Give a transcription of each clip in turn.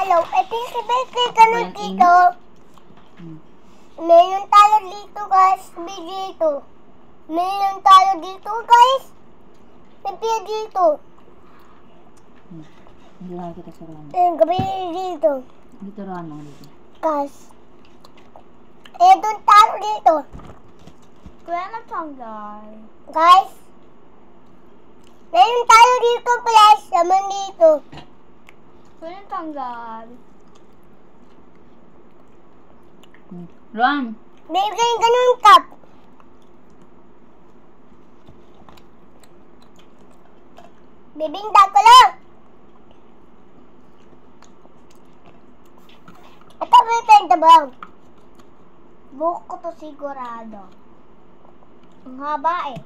Hello, ito si Betty ka na dito. Meron tayo dito guys, dito. Meron tayo dito guys. May dito. Hindi na kita sa rano. Gabi dito. Dito rano. Dito. Guys. Doon tayo dito. Kuya na tanggal. Guys. Meron tayo dito guys. Naman dito. Kuya na tanggal. Ron! Bibigay ka ng cup. Bibingda ko lang. Ito may penta ba? Buhok ko to sigurado. Ang haba eh.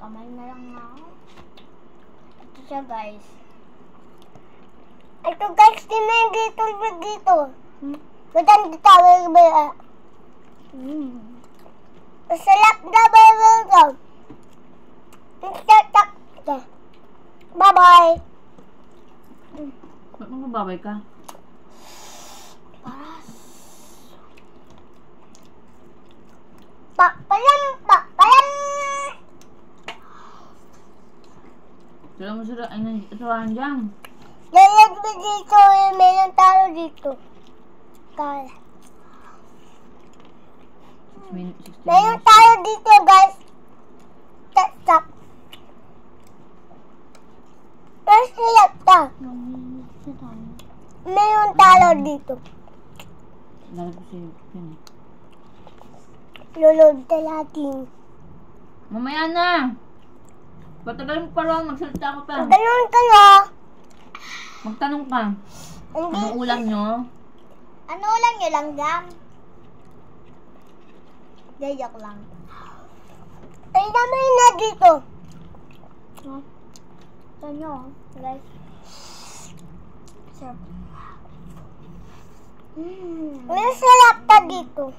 Kamay na lang ako. Ito siya guys. Ito guys, dito. Maganda tawag ba? Salap na ba ito? Bye-bye. Ba't magbabay ka? Pakpalam. Sila mo sila, ay, ito lang dyan. Lalag ba dito? Meron talo dito. Kala. Meron talo dito guys. Stop. First silap ta. Meron talo dito. Lalagay ko sa'yo. Yan eh. Lulod talating. Mamaya na! Patagal mo pa ron, magsalita ko pa. Ganun ka na. Magtanong ka. Anong ulam nyo? Ano ulam nyo lang jam? Gayak lang. Ay naman na dito. Ito nyo, guys. Sarap. May sarap pa dito.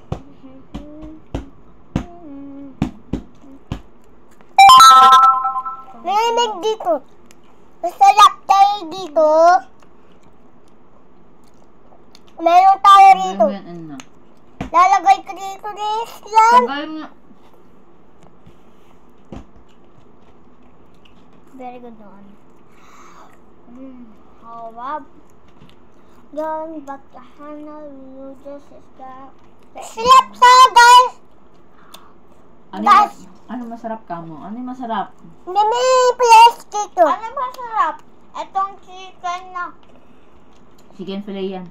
May may dito. Masarap tayo dito. Meron tayo dito. Ano? Lalagay ko dito lang. Tagay mo. Very good one. How about going back to Hannah, you just stop. Sarap sa guys. Ano masarap ka mo? Ano yung masarap? May place dito. Ano masarap? Itong chicken na. Chicken fillet yan.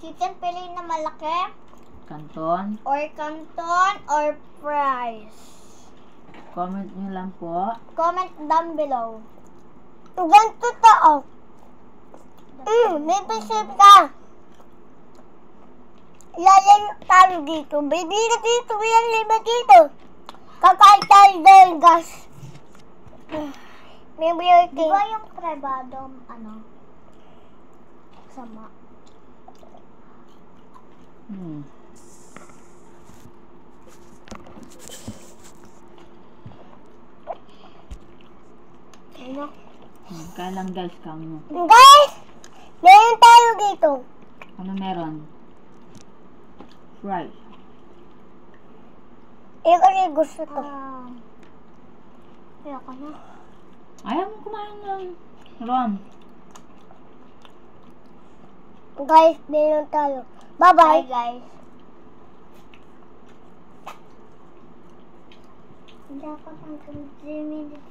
Chicken fillet na malaki. Canton. Or canton or fries. Comment nyo lang po. Comment down below. Ganito tao. May pisip ka. Lalayo tayo dito. Baby na dito. May lima dito. Kakain tayo doon, guys. May beauty. Di ba yung prebado, ano? Sama. Ano? Kaya lang guys, kamo mo. Guys! Meron tayo dito. Ano meron? Fries. Kasi gusto to. Ayoko na. Ayaw mo kumain ng Ron. Guys, meron tayo. Bye Bye-bye. guys. Hindi ako hanggang 3 minutes.